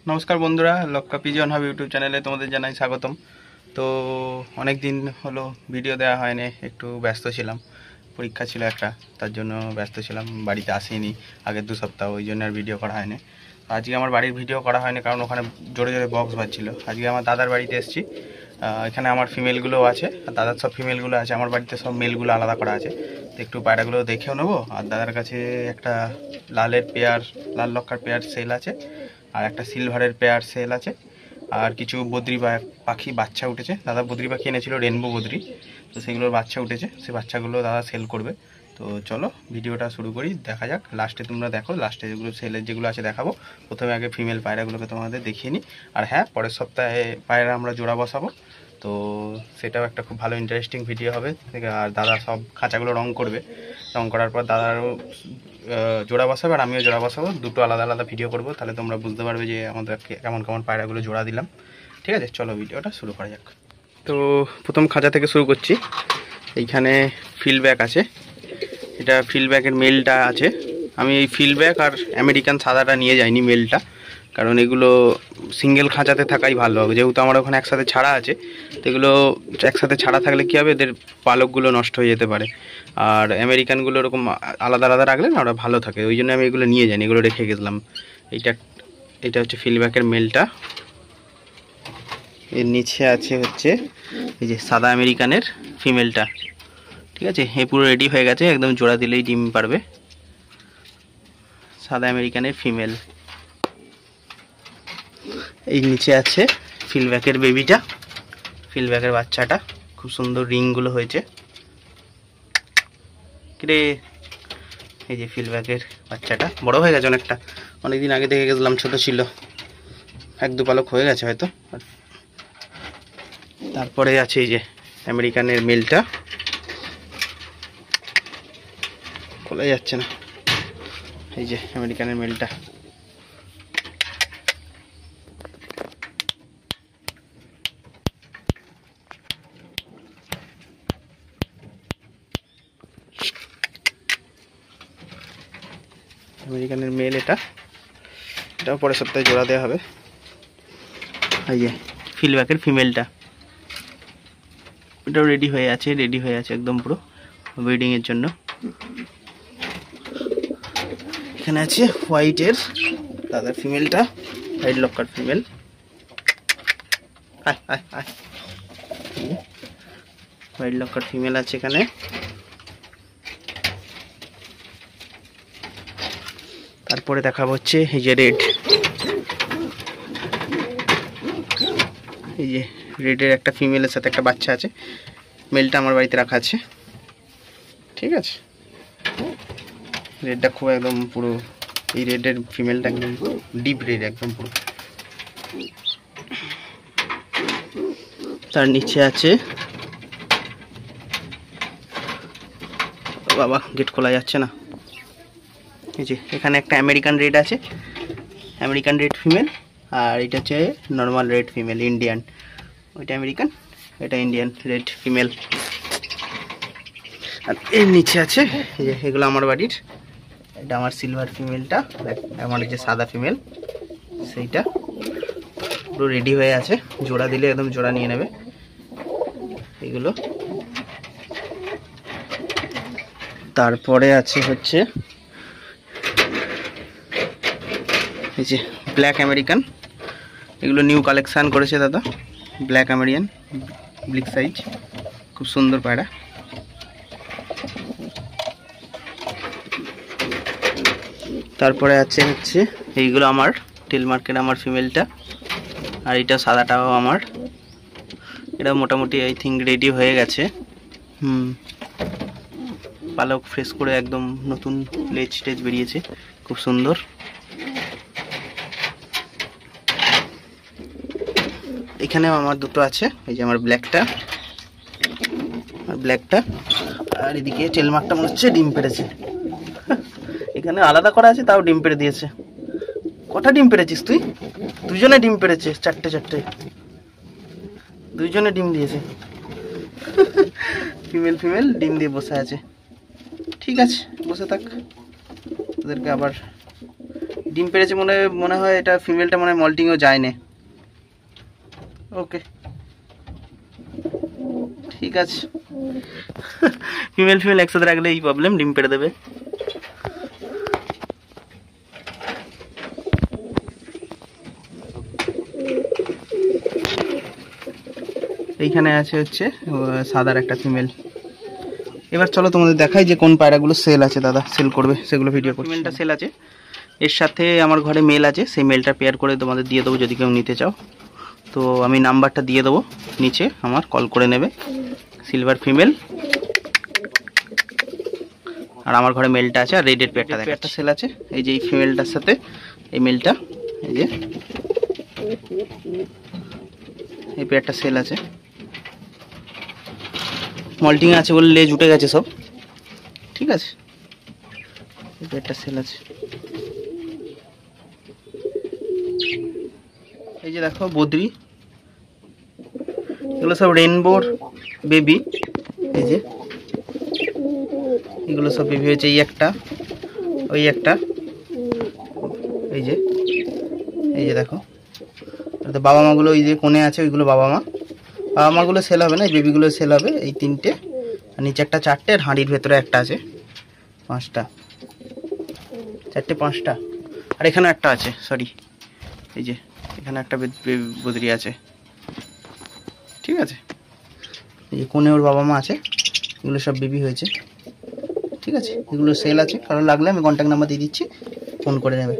নমস্কার বন্ধুরা, লক্কা pigeon hub YouTube চ্যানেলে তোমাদের জানাই স্বাগতম। তো অনেক দিন হলো ভিডিও দেওয়া হয়নি, একটু ব্যস্ত ছিলাম, পরীক্ষা ছিল একটা, তার জন্য ব্যস্ত ছিলাম, বাড়িতে আসিনি আগের 2 সপ্তাহ, ওই জন্য আর ভিডিও করা হয়নি। আজকে আমার বাড়ির ভিডিও করা হয়নি কারণ ওখানে জোরে জোরে বক্স বাজছিল। আজকে আমার দাদার বাড়িতে এসেছি, এখানে আমার ফিমেলগুলোও আছে আর দাদার সব ফিমেলগুলো আছে, আমার বাড়িতে সব মেলগুলো আলাদা করা আছে। তো একটু পায়রাগুলো দেখেও নেবো। আর দাদার কাছে একটা লালের পেয়ার, লাল লক্কার পেয়ার সেল আছে, আর একটা সিলভারের পেয়ার সেল আছে, আর কিছু বদ্রি পাখি বাচ্চা উঠেছে। দাদা বদ্রি পাখি এনেছিল, রেনবো বদ্রি, তো সেগুলোর বাচ্চা উঠেছে, সেই বাচ্চাগুলো দাদা সেল করবে। তো চলো ভিডিওটা শুরু করি, দেখা যাক। লাস্টে তোমরা দেখো, লাস্টে যেগুলো সেলের যেগুলো আছে দেখাবো। প্রথমে আগে ফিমেল পায়রাগুলোকে তোমাদের দেখিয়ে নিই। আর হ্যাঁ, পরের সপ্তাহে পায়রা আমরা জোড়া বসাবো, তো সেটাও একটা খুব ভালো ইন্টারেস্টিং ভিডিও হবে। আর দাদা সব খাঁচাগুলো রং করবে, রং করার পর দাদারও জোড়া বসাবে আর আমিও জোড়া বসাবো, দুটো আলাদা আলাদা ভিডিও করব, তাহলে তোমরা বুঝতে পারবে যে আমাদের কেমন কেমন পায়রাগুলো জোড়া দিলাম। ঠিক আছে, চলো ভিডিওটা শুরু করা যাক। তো প্রথম খাঁচা থেকে শুরু করছি। এইখানে ফিল্ডব্যাক আছে, এটা ফিল্ডব্যাকের মেলটা আছে। আমি এই ফিল্ডব্যাক আর আমেরিকান সাদাটা নিয়ে যাইনি মেলটা, কারণ এগুলো সিঙ্গেল খাঁচাতে থাকাই ভালো হবে, যেহেতু আমার ওখানে একসাথে ছাড়া আছে। তো এগুলো একসাথে ছাড়া থাকলে কী হবে, এদের পালকগুলো নষ্ট হয়ে যেতে পারে। আর আমেরিকানগুলো এরকম আলাদা আলাদা রাখলে না ওরা ভালো থাকে, ওই জন্য আমি এগুলো নিয়ে যাইনি, এগুলো রেখে গেছিলাম। এটা হচ্ছে ফিল্ডব্যাকের মেলটা। এর নিচে আছে হচ্ছে এই যে সাদা আমেরিকানের ফিমেলটা। ঠিক আছে, এ পুরো রেডি হয়ে গেছে, একদম জোড়া দিলেই ডিম পারবে। সাদা আমেরিকানের ফিমেল। এই নিচে আছে ফিল্ডব্যাকের বেবিটা, ফিল্ডব্যাকের বাচ্চাটা, খুব সুন্দর রিংগুলো হয়েছে। কিরে, এই যে ফিল্ডব্যাকের বাচ্চাটা বড় হয়ে গেছে অনেকটা, অনেকদিন আগে দেখে গেছিলাম, ছোট ছিল, 1-2 পালক হয়ে গেছে হয়তো। তারপরে আছে এই যে আমেরিকানের মেলটা, খোলা যাচ্ছে না, এই যে আমেরিকানের মেলটা। আমেরিকানের মেল এটাও পরের সপ্তাহে জোড়া দেওয়া হবে। এই যে ফিল্ডব্যাকের ফিমেলটা, এটাও রেডি হয়ে আছে একদম পুরো ব্রিডিংয়ের জন্য। এখানে আছে হোয়াইটের দাদার ফিমেলটা, হোয়াইট লক্কার ফিমেল। হোয়াইট লক্কার ফিমেল আছে এখানে। তারপরে দেখাবো হচ্ছে এই যে রেড, এই যে রেডের একটা ফিমেলের সাথে একটা বাচ্চা আছে, মেলটা আমার বাড়িতে রাখা আছে। ঠিক আছে, রেডটা খুব একদম পুরো, এই রেডের ফিমেলটা একদম ডিপ রেড একদম পুরো। তার নিচে আছে, বাবা গেট খোলা যাচ্ছে না, এই যে এখানে একটা আমেরিকান রেড আছে, আমেরিকান রেড ফিমেল। আর এটা হচ্ছে নর্মাল রেড ফিমেল, ইন্ডিয়ান। ওইটা আমেরিকান, এটা ইন্ডিয়ান রেড ফিমেল। আর এর নিচে আছে এই যে এগুলো আমার বাড়ির, এটা আমার সিলভার ফিমেলটা, আমার যে সাদা ফিমেল সেইটা পুরো রেডি হয়ে আছে, জোড়া দিলে একদম জোড়া নিয়ে নেবে এগুলো। তারপরে আছে হচ্ছে এই যে ব্ল্যাক আমেরিকান, এগুলো নিউ কালেকশান করেছে দাদা, ব্ল্যাক আমেরিকান বিগ সাইজ, খুব সুন্দর পায়রা। তারপরে আছে হচ্ছে এইগুলো আমার টেল মার্কেট, আমার ফিমেলটা, আর এটা সাদাটাও আমার। এটা মোটামুটি আই থিঙ্ক রেডি হয়ে গেছে। পালক ফ্রেশ করে একদম নতুন লেজ টেজ বেরিয়েছে, খুব সুন্দর। এখানে আমার দুটো আছে, এই যে আমার ব্ল্যাকটা আর ব্ল্যাকটা, আর এদিকে টেলমার্কটা মনে হচ্ছে ডিম পেড়েছে। এখানে আলাদা করা আছে, তাও ডিম পেড়ে দিয়েছে। কটা ডিম পেড়েছিস তুই? দুজনে ডিম পেড়েছে, চারটে, দুইজনে ডিম দিয়েছে। ফিমেল ডিম দিয়ে বসে আছে। ঠিক আছে, বসে থাক, ওদেরকে আবার ডিম পেড়েছে মনে হয় এটা ফিমেলটা মনে হয় মল্টিংও যায় না। ওকে ঠিক আছে। ফিমেল একসাথে রাখলে এই প্রবলেম, ডিম পেড়ে দেবে। এইখানে আছে হচ্ছে সাদার একটা ফিমেল। এবার চলো তোমাদের দেখাই যে কোন পায়রাগুলো সেল আছে, দাদা সেল করবে সেগুলো ভিডিও করছি। ফিমেলটা সেল আছে, এর সাথে আমার ঘরে মেল আছে, সেই মেলটা পেয়ার করে তোমাদের দিয়ে দেবো যদি কেউ নিতে চাও। তো আমি নাম্বারটা দিয়ে দেবো নিচে, আমার কল করে নেবে। সিলভার ফিমেল, আর আমার ঘরে মেলটা আছে, আর রেডের পেয়ারটা সেল আছে। এই যে এই ফিমেলটার সাথে এই মেলটা, এই যে এই পেয়ারটা সেল আছে। মল্টিং আছে বলে লেজ উঠে গেছে সব, ঠিক আছে। এই পেয়ারটা সেল আছে। এই যে দেখো বদ্রি, এগুলো সব রেনবোর বেবি। এই যে এগুলো সব বেবি হয়েছে, এই একটা, ওই একটা, এই যে দেখো। বাবা মাগুলো ওই যে কোণে আছে, ওইগুলো বাবা মাগুলো সেল হবে না, এই বেবিগুলো সেল হবে। এই তিনটে, আর নিচে একটা চারটে, আর হাঁড়ির ভেতরে একটা আছে পাঁচটা, চারটে পাঁচটা। আর এখানে একটা আছে, সরি, এই যে এখানে একটা বদ্রি আছে, ঠিক আছে। এই যে কোণে ওর বাবা মা আছে, এগুলো সব বেবি হয়েছে, ঠিক আছে। এগুলো সেল আছে, কারো লাগলে আমি কন্ট্যাক্ট নাম্বার দিয়ে দিচ্ছি, ফোন করে নেবে।